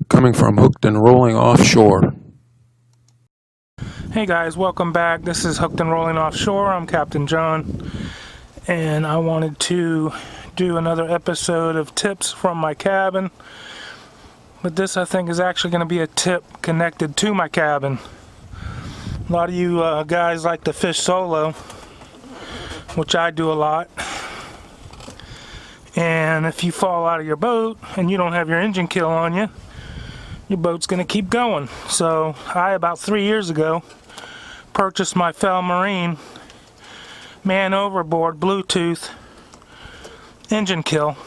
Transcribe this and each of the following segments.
coming from Hooked and Rolling Offshore. Hey guys, welcome back. This is Hooked and Rolling Offshore. I'm Captain John, and I wanted to do another episode of tips from my cabin. But this, I think, is actually going to be a tip connected to my cabin. A lot of you guys like to fish solo, which I do a lot. And if you fall out of your boat and you don't have your engine kill on you, your boat's going to keep going. So I, about 3 years ago, purchased my Fel Marine man overboard Bluetooth engine kill,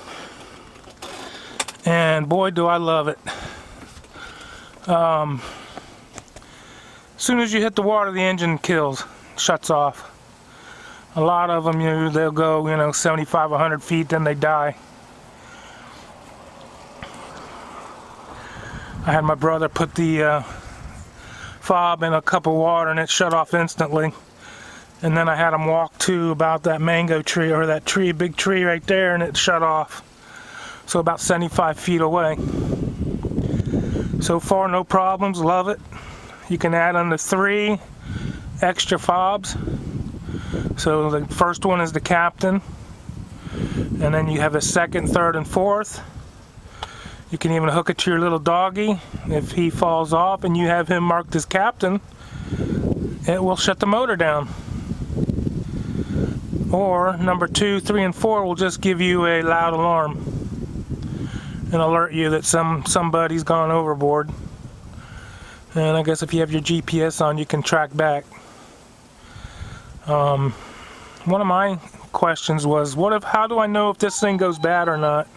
and boy do I love it. As soon as you hit the water, the engine shuts off. A lot of them, they'll go 75, 100 feet, then they die. I had my brother put the fob in a cup of water and it shut off instantly. And then I had him walk to about that mango tree, or that tree, big tree right there, and it shut off. So about 75 feet away. So far, no problems, love it. You can add on the 3 extra fobs. So the first one is the captain, and then you have a second, third, and fourth. You can even hook it to your little doggy. If he falls off and you have him marked as captain, it will shut the motor down. Or number 2, 3, and 4 will just give you a loud alarm and alert you that somebody's gone overboard. And I guess if you have your GPS on, you can track back. One of my questions was, how do I know if this thing goes bad or not?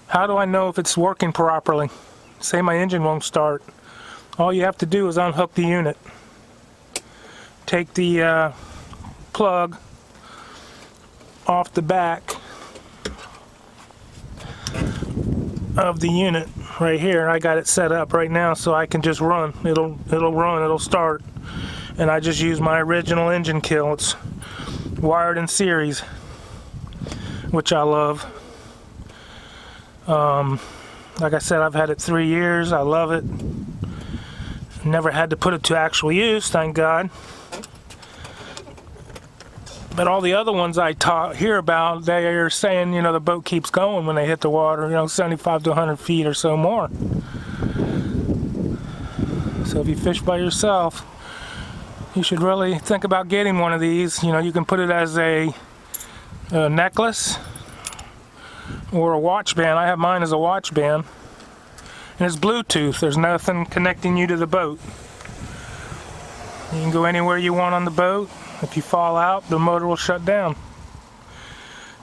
How do I know if it's working properly? Say my engine won't start. All you have to do is unhook the unit. Take the plug off the back of the unit right here. I got it set up right now so I can just run. It'll run, it'll start. And I just use my original engine kill. It's wired in series, which I love. Like I said, I've had it 3 years. I love it. Never had to put it to actual use, thank God. But all the other ones I hear about, they are saying, the boat keeps going when they hit the water, 75 to 100 feet or so more. So if you fish by yourself, you should really think about getting one of these. You can put it as a necklace or a watch band. I have mine as a watch band, and it's Bluetooth. There's nothing connecting you to the boat. You can go anywhere you want on the boat. If you fall out, the motor will shut down.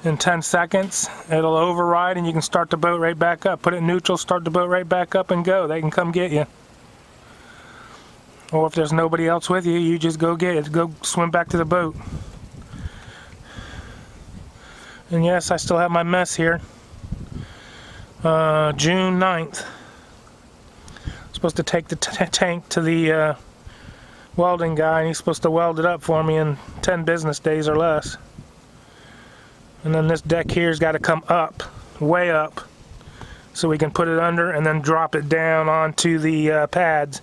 In 10 seconds, it'll override and you can start the boat right back up. Put it in neutral, start the boat right back up, and go. They can come get you. Or if there's nobody else with you, you just go get it. Go swim back to the boat. And yes, I still have my mess here. June 9th. I'm supposed to take the tank to the welding guy, and he's supposed to weld it up for me in 10 business days or less. And then this deck here's got to come up, way up, so we can put it under and then drop it down onto the pads.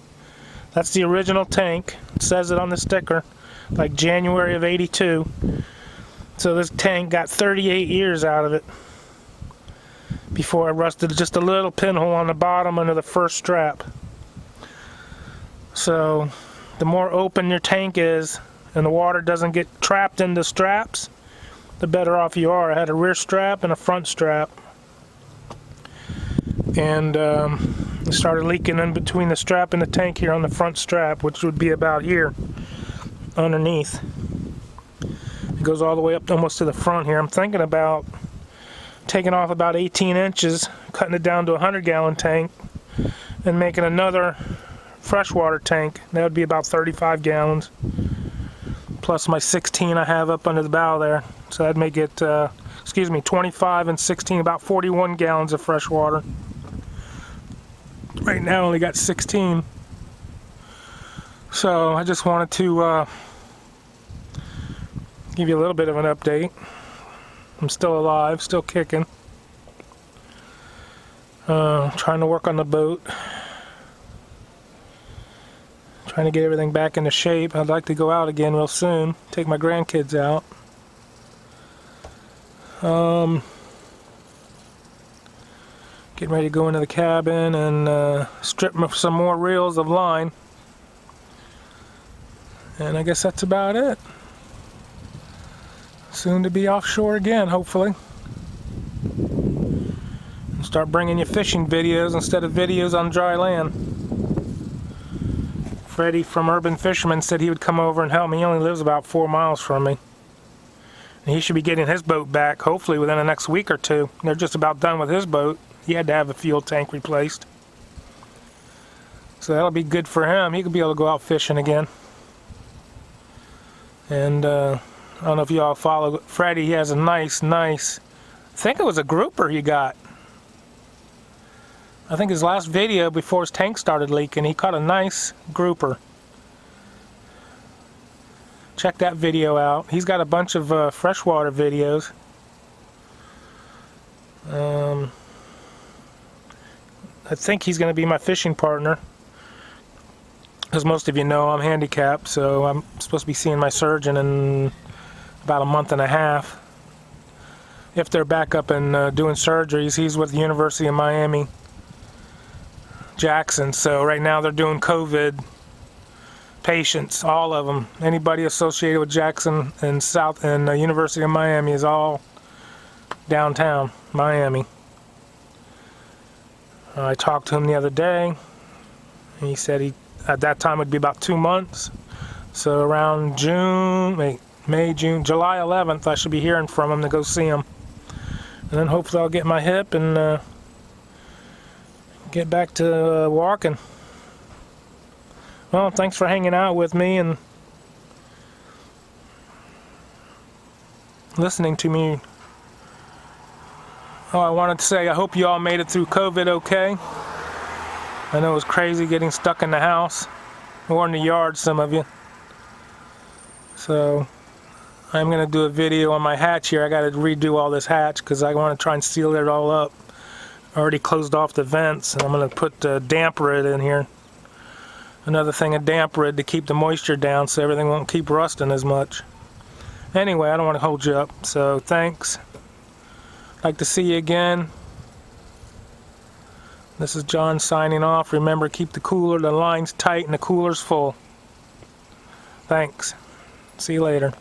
That's the original tank. It says it on the sticker, like January of '82. So this tank got 38 years out of it before I rusted just a little pinhole on the bottom under the first strap. So the more open your tank is and the water doesn't get trapped in the straps, the better off you are. I had a rear strap and a front strap, and it started leaking in between the strap and the tank here on the front strap, which would be about here underneath. It goes all the way up almost to the front here. I'm thinking about taking off about 18 inches, cutting it down to a 100-gallon tank, and making another freshwater tank. That would be about 35 gallons, plus my 16 I have up under the bow there. So that'd make it, 25 and 16, about 41 gallons of fresh water. Right now I only got 16. So I just wanted to give you a little bit of an update. I'm still alive, still kicking. Trying to work on the boat. Trying to get everything back into shape. I'd like to go out again real soon. Take my grandkids out. Getting ready to go into the cabin and strip some more reels of line. And I guess that's about it. Soon to be offshore again, hopefully. And start bringing you fishing videos instead of videos on dry land. Freddie from Urban Fisherman said he would come over and help me. He only lives about 4 miles from me. And he should be getting his boat back, hopefully within the next week or two. They're just about done with his boat. He had to have a fuel tank replaced. So that'll be good for him. He could be able to go out fishing again. And I don't know if y'all follow Freddie. He has a nice, I think it was a grouper he got. I think his last video before his tank started leaking, he caught a nice grouper. Check that video out. He's got a bunch of freshwater videos. I think he's going to be my fishing partner. As most of you know, I'm handicapped, so I'm supposed to be seeing my surgeon in about a month and a half. If they're back up and doing surgeries, he's with the University of Miami, Jackson. So right now they're doing COVID patients, all of them. Anybody associated with Jackson and University of Miami is all downtown Miami. I talked to him the other day. And he said at that time it would be about 2 months. So around July 11th, I should be hearing from him to go see him. And then hopefully I'll get my hip and get back to walking. Well, thanks for hanging out with me and listening to me. Oh, I wanted to say I hope you all made it through COVID okay. I know it was crazy getting stuck in the house or in the yard, some of you. So I'm going to do a video on my hatch here. I got to redo all this hatch because I want to try and seal it all up. I already closed off the vents, and I'm going to put damp rid in here. Another thing of damp rid to keep the moisture down so everything won't keep rusting as much. Anyway, I don't want to hold you up, so thanks. Like to see you again. This is John signing off. Remember, keep the lines tight and the coolers full. Thanks. See you later.